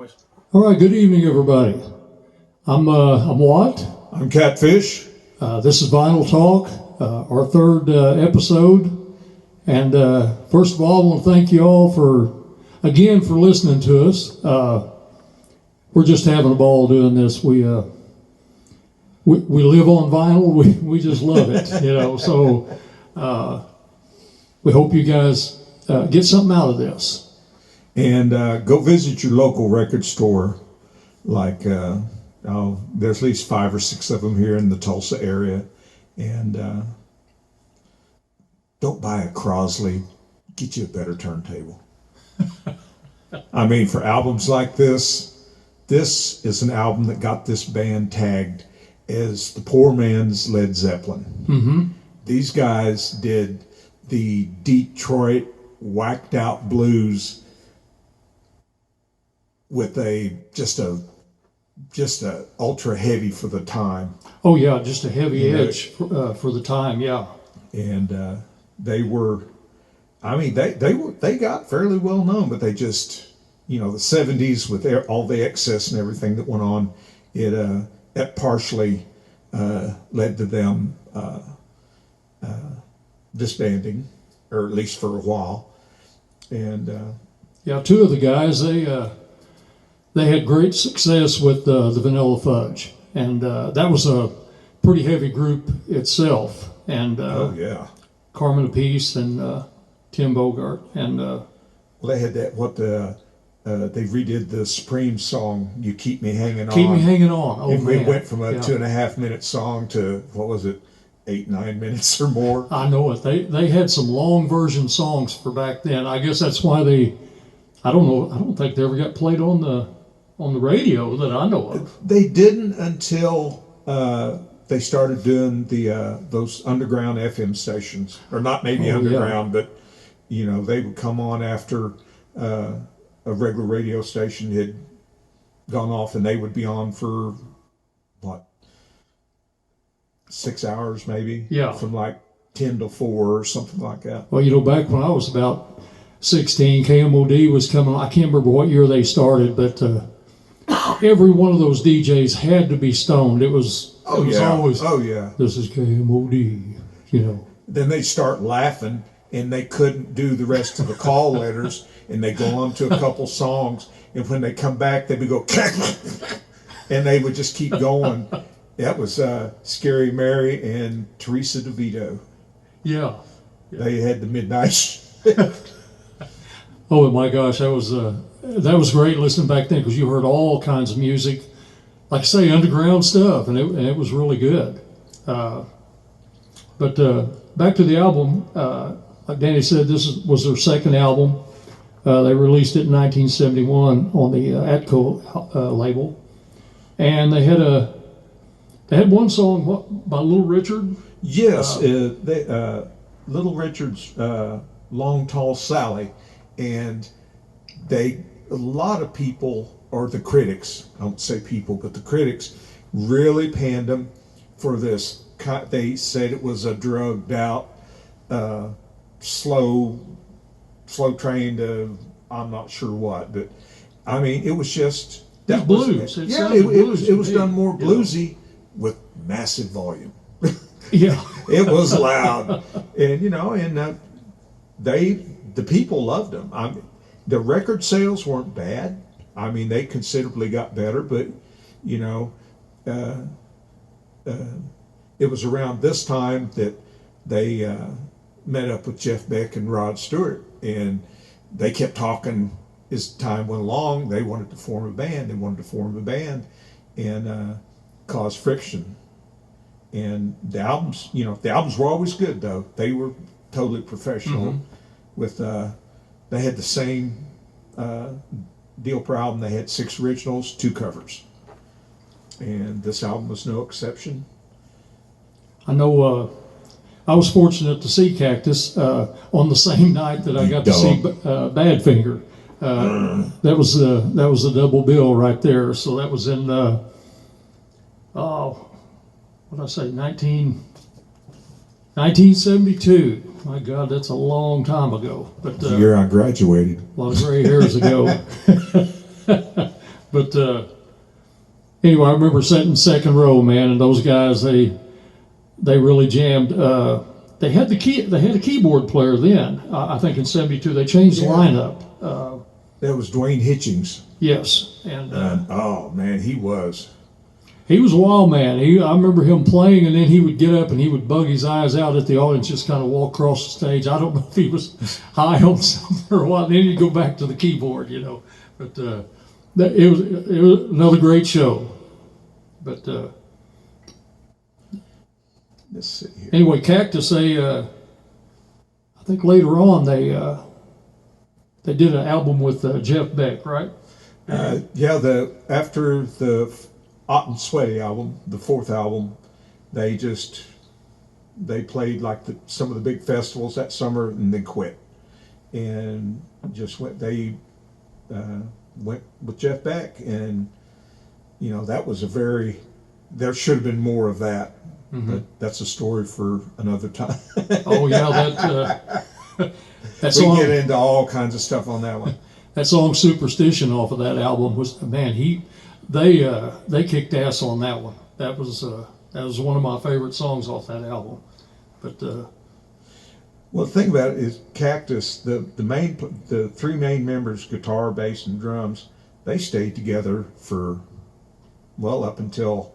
All right, good evening, everybody. I'm Watt. I'm Catfish. This is Vinyl Talk, our third episode. And first of all, I want to thank you all for listening to us. We're just having a ball doing this. We live on vinyl. We just love it, So we hope you guys get something out of this. And go visit your local record store. There's at least 5 or 6 of them here in the Tulsa area. And don't buy a Crosley. Get you a better turntable. I mean, for albums like this is an album that got this band tagged as the poor man's Led Zeppelin. Mm-hmm. These guys did the Detroit whacked out blues with just a ultra heavy for the time. Oh yeah, just a heavy edge for the time, yeah. And they got fairly well known, but they just, the 70s with all the excess and everything that went on, it partially led to them disbanding, or at least for a while. And yeah, 2 of the guys, they had great success with the Vanilla Fudge, and that was a pretty heavy group itself. And oh yeah, Carmen Apiece and Tim Bogart, and well, they had that they redid the Supreme song "You Keep Me Hanging On." Keep Me Hanging On. Oh man, it went from a 2.5 minute song to what was it, 8-9 minutes or more. I know it. They had some long version songs for back then. I guess that's why I don't know. I don't think they ever got played on the radio that I know of. They didn't until they started doing those underground FM stations, or not maybe underground, but they would come on after a regular radio station had gone off, and they would be on for 6 hours maybe, from like 10 to 4 or something like that. Well, back when I was about 16, KMOD was coming on. I can't remember what year they started, but every one of those DJs had to be stoned. It was always, this is KMOD, Then they'd start laughing, and they couldn't do the rest of the call letters, and they go on to a couple songs, and when they come back, they would go, and they would just keep going. That was Scary Mary and Teresa DeVito. Yeah. They had the midnight Oh my gosh, that was great listening back then, because you heard all kinds of music, like I say, underground stuff, and it was really good. But back to the album, like Danny said, was their second album. They released it in 1971 on the Atco label, and they had one song by Little Richard. Yes, Little Richard's Long Tall Sally. And a lot of people, or the critics, I don't say people, but the critics really panned them for this. They said it was a drugged out, slow train to, I'm not sure what, but I mean, it was just that blues. It was done more bluesy with massive volume. Yeah, it was loud, and the people loved them. The record sales weren't bad. I mean, they considerably got better, but it was around this time that they met up with Jeff Beck and Rod Stewart, and they kept talking as time went along. They wanted to form a band. And cause friction. And the albums were always good, though. They were totally professional. Mm-hmm. They had the same deal per album. They had 6 originals, 2 covers, and this album was no exception. I know. I was fortunate to see Cactus on the same night that I got to see Badfinger. That was a double bill right there. So that was in what did I say, 1972. My God, that's a long time ago. But the year I graduated. A lot of gray hairs ago. But anyway, I remember sitting second row, man, and those guys they really jammed. They had a keyboard player then. I think in '72 they changed the lineup. That was Dwayne Hitchings. Yes, and oh man, he was a wild man. I remember him playing, and then he would get up and he would bug his eyes out at the audience, just kind of walk across the stage. I don't know if he was high on something or what. And then he'd go back to the keyboard, you know. But it was another great show. But let's see here. Anyway, Cactus, I think later on they did an album with Jeff Beck, right? After the Hot and Sweaty album, the fourth album, they played like some of the big festivals that summer and then quit, and just went. They went with Jeff Beck, and you know that was there should have been more of that. Mm-hmm. But that's a story for another time. Oh yeah, that we song, get into all kinds of stuff on that one. That song "Superstition" off of that album was, man, they kicked ass on that one. That was one of my favorite songs off that album. But well, the thing about it is Cactus, the three main members, guitar, bass, and drums, they stayed together for up until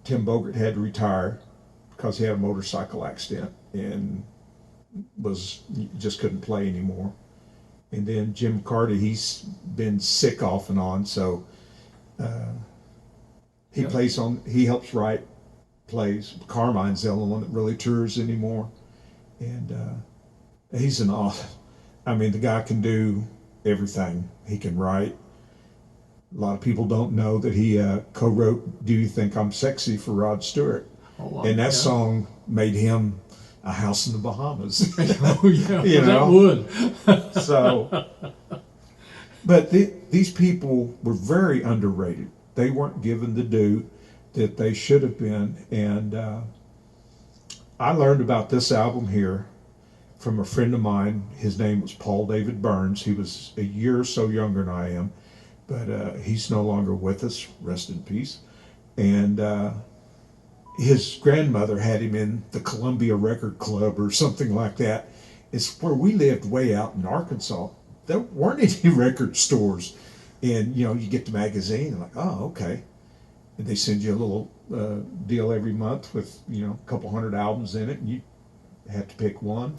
Tim Bogert had to retire because he had a motorcycle accident and just couldn't play anymore. And then Jim McCarty, he's been sick off and on, so he helps write plays. Carmine's the only one that really tours anymore, and he's an awesome. I mean, the guy can do everything. He can write. A lot of people don't know that he co-wrote "Do You Think I'm Sexy" for Rod Stewart, and that song made him a house in the Bahamas. Oh yeah, you know? That would. So, but these people were very underrated. They weren't given the due that they should have been, and I learned about this album here from a friend of mine. His name was Paul David Burns. He was a year or so younger than I am, but he's no longer with us. Rest in peace. And his grandmother had him in the Columbia Record Club or something like that. It's where we lived, way out in Arkansas. There weren't any record stores, and you get the magazine and like, oh, okay, and they send you a little deal every month with a couple hundred albums in it, and you have to pick one.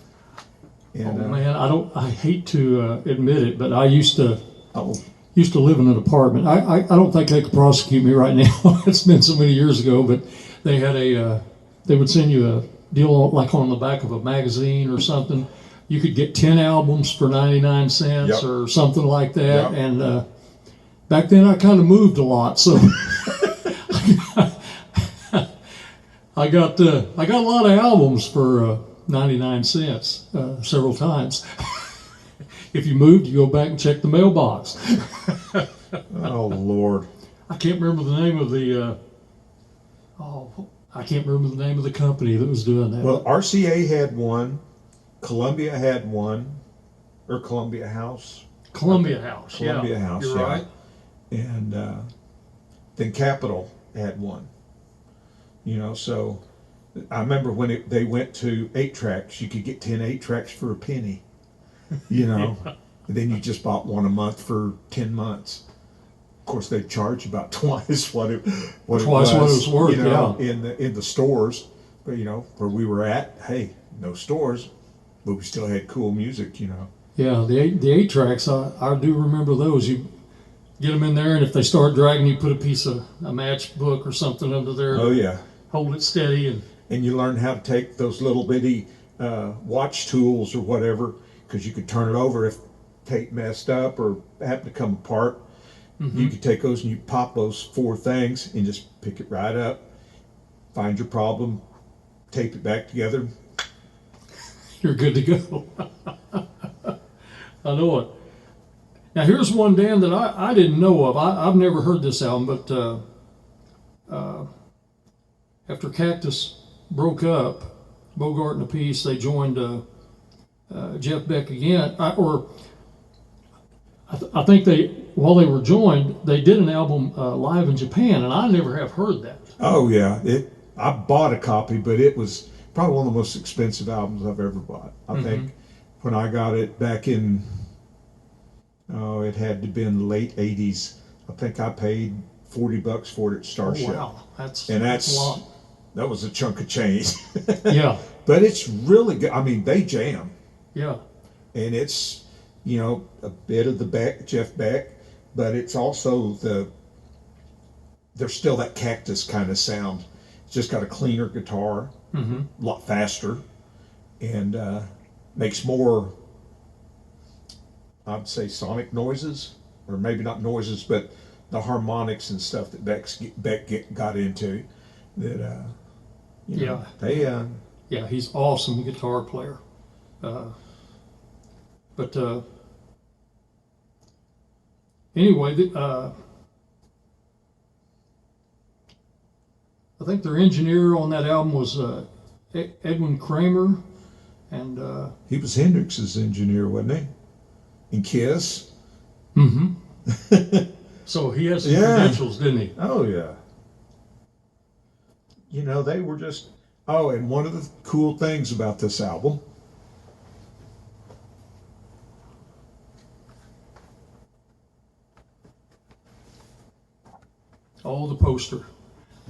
And, man, I hate to admit it, but I used to live in an apartment. I don't think they could prosecute me right now. It's been so many years ago, but they had they would send you a deal like on the back of a magazine or something. You could get 10 albums for 99 cents or something like that. Yep. And back then I kind of moved a lot, so I got a lot of albums for 99 cents several times. If you moved, you go back and check the mailbox. Oh Lord! I can't remember the name of the company that was doing that. Well, RCA had one, Columbia had one, or Columbia House. Columbia House. You're right. And then Capitol had one. So I remember when they went to 8-tracks, you could get 10 8-tracks for a penny. And then you just bought one a month for 10 months. Of course, they charge about twice what it was worth. In the stores. But where we were at, hey, no stores, but we still had cool music. Yeah, the 8-tracks, I do remember those. You get them in there, and if they start dragging, you put a piece of a matchbook or something under there. Oh yeah. Hold it steady, and you learn how to take those little bitty watch tools or whatever, because you could turn it over if tape messed up or happened to come apart. Mm-hmm. You could take those and you pop those 4 things and just pick it right up, find your problem, tape it back together. You're good to go. I know it. Now here's one, Dan, that I didn't know of. I've never heard this album, but after Cactus broke up, Bogart and the Peace, they joined Jeff Beck again. I I think while they were joined, they did an album live in Japan, and I never have heard that. Oh yeah, I bought a copy, but it was probably one of the most expensive albums I've ever bought. I think when I got it back in, it had to have been late '80s. I think I paid $40 for it at Starship. Oh, wow, that's And a lot. that was a chunk of change. Yeah, But it's really good. I mean, they jam, yeah, and it's a bit of the Jeff Beck, but it's also there's still that Cactus kind of sound. It's just got a cleaner guitar, a lot faster, and makes more, I'd say, sonic noises, or maybe not noises, but the harmonics and stuff that Beck got into. That yeah, he's awesome guitar player. But anyway, I think their engineer on that album was Edwin Kramer, and he was Hendrix's engineer, wasn't he? In Kiss. So he has some credentials, didn't he? Oh yeah. They were just. Oh, and one of the cool things about this album. Oh, the poster.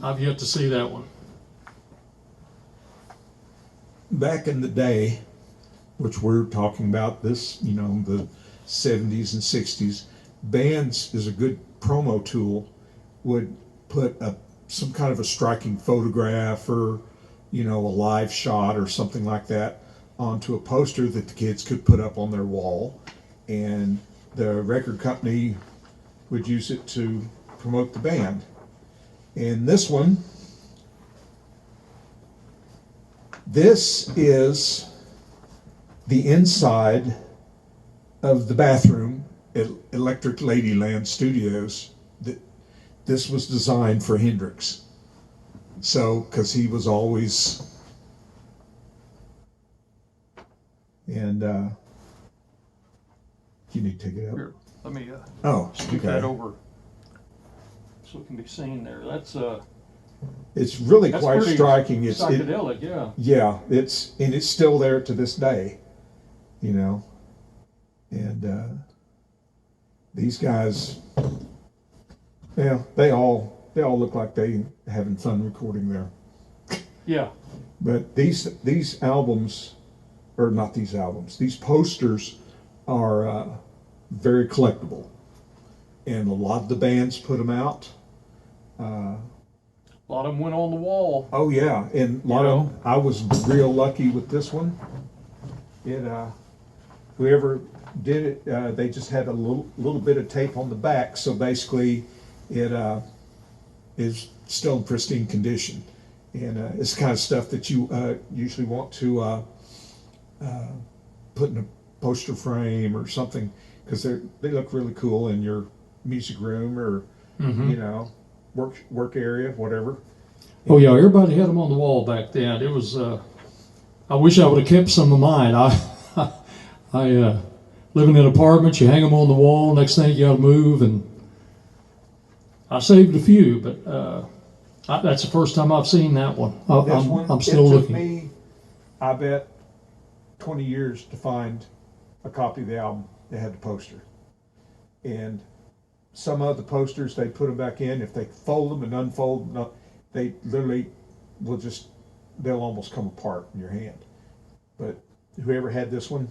I've yet to see that one. Back in the day, which we're talking about this, the 70s and 60s, bands as a good promo tool would put some kind of a striking photograph or, a live shot or something like that onto a poster that the kids could put up on their wall, and the record company would use it to promote the band. And this is the inside of the bathroom at Electric Ladyland Studios. This was designed for Hendrix. So, because he was always, and you need to take it out. Here, let me Scoot that over so it can be seen there. It's really That's quite pretty striking. psychedelic, yeah. Yeah, it's still there to this day, and these guys, they all look like they having fun recording there. Yeah. But these albums, or not these albums, these posters are very collectible, and a lot of the bands put them out. A lot of them went on the wall. Oh yeah, and a lot of them. I was real lucky with this one. Whoever did it, they just had a little bit of tape on the back, so basically, it is still in pristine condition, and it's the kind of stuff that you usually want to put in a poster frame or something, because they look really cool in your music room or work area, whatever. Oh yeah, everybody had them on the wall back then. It was. I wish I would have kept some of mine. I living in apartments, you hang them on the wall. Next thing you got to move, and I saved a few, but that's the first time I've seen that one. I'm still looking. It took me, I bet, 20 years to find a copy of the album that had the poster. And some of the posters, they put them back in. If they fold them and unfold them, they literally they'll almost come apart in your hand. But whoever had this one,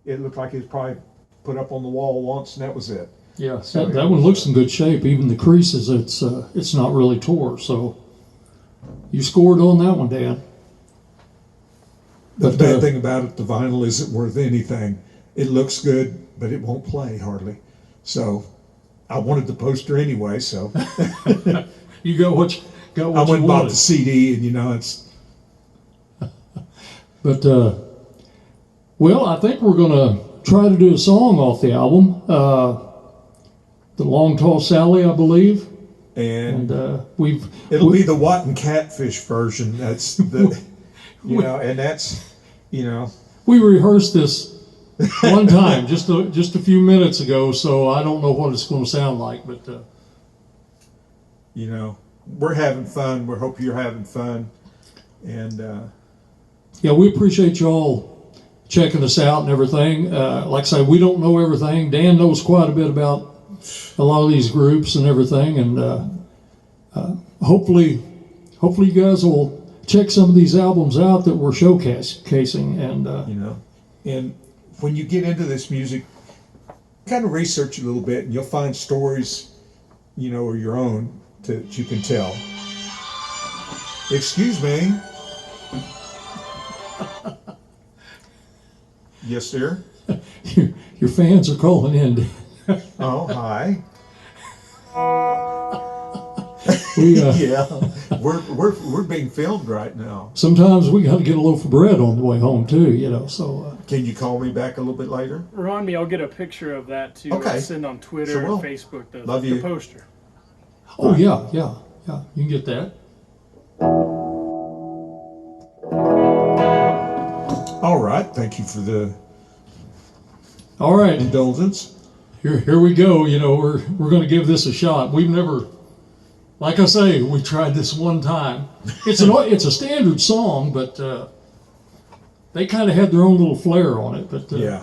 it looked like it was probably put up on the wall once, and that was it. Yeah, so that one looks in good shape. Even the creases, it's not really tore. So you scored on that one, Dan. The bad thing about it, the vinyl isn't worth anything. It looks good, but it won't play hardly. So I wanted the poster anyway, so you got what you I went and bought wanted. the CD, and it's. But well, I think we're gonna try to do a song off the album, "The Long Tall Sally," I believe, And it'll be the Watt and Catfish version. That's the, and that's, we rehearsed this one time, just a few minutes ago. So I don't know what it's going to sound like, but You know, we're having fun. We hope you're having fun. And yeah, we appreciate you all checking us out and everything. Like I say, we don't know everything. Dan knows quite a bit about a lot of these groups and everything, and hopefully you guys will check some of these albums out that we're showcasing. And you know, and when you get into this music, kind of research a little bit, and you'll find stories, you know, or your own that you can tell. Excuse me. Yes, sir. your fans are calling in. Oh, hi. We, Yeah, we're being filmed right now. sometimes we got to get a loaf of bread on the way home too, you know. So Can you call me back a little bit later? Remind me, I'll get a picture of that to Okay. send on Twitter Sure will. and Facebook, Love the you. poster. oh yeah, you can get that. All right. Thank you for the All right, indulgence. here we go. You know, we're going to give this a shot. We've never, like I say, we tried this one time. It's a standard song, but they kind of had their own little flair on it. But Yeah.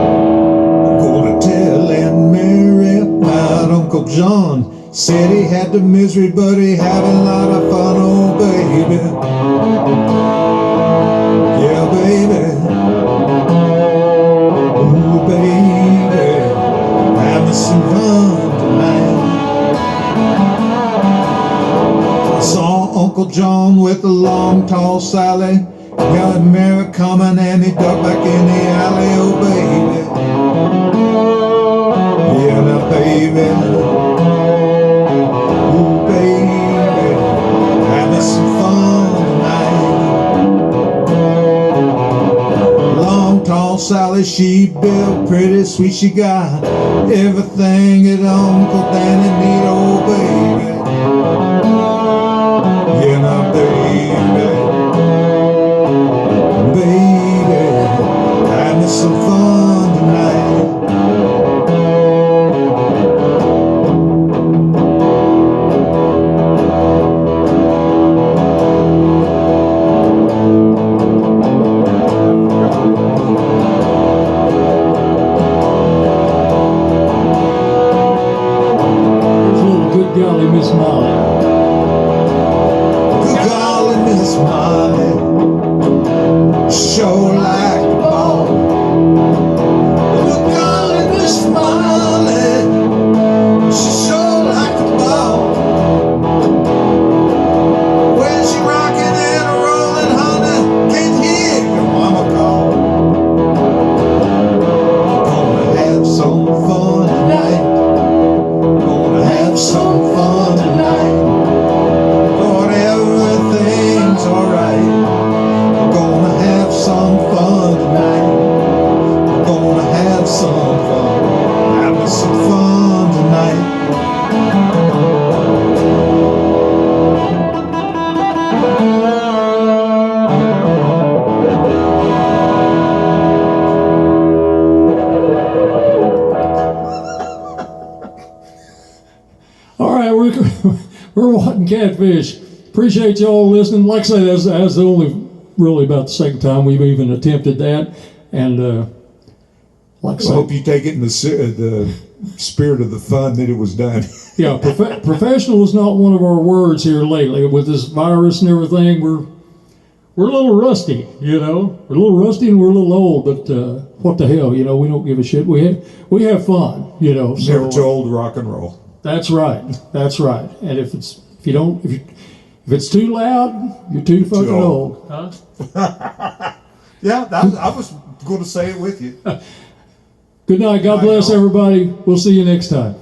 Gonna tell Aunt Mary about Uncle John. Said he had the misery, but he having a lot of fun, oh baby. Yeah, baby. Ooh, baby. Having some fun tonight. I saw Uncle John with the long, tall Sally. Got Mary coming and he ducked back in the alley, oh baby. Yeah, now baby. Ooh, baby. Having some fun tonight. Long, tall Sally, she built pretty sweet. She got everything that Uncle Danny need, oh baby. Yeah, now baby. Baby, having some fun tonight. Here's a little good golly Miss Molly. Good golly, Miss Molly, show like a ball. Good golly, Miss Molly, she show like a ball. When she rocking and rolling, honey, can't hear your mama call. Gonna have some fun tonight. Gonna have some fun tonight. Lord, everything's alright. We're gonna have some fun tonight. We're gonna have some fun. Having some fun tonight. All right, we're watching Catfish. Appreciate y'all listening. Like I say, that's the only really about the second time we've even attempted that, and like I I hope say, you take it in the spirit of the fun that it was done. yeah, professional is not one of our words here lately. With this virus and everything, we're a little rusty, you know. We're a little rusty and we're a little old, but what the hell, you know? We don't give a shit. We have fun, you know. So, Never too old to rock and roll. That's right. That's right. And if it's too loud, you're too fucking old. old. Huh? Yeah, I was going to say it with you. Good night. God bless everybody. We'll see you next time.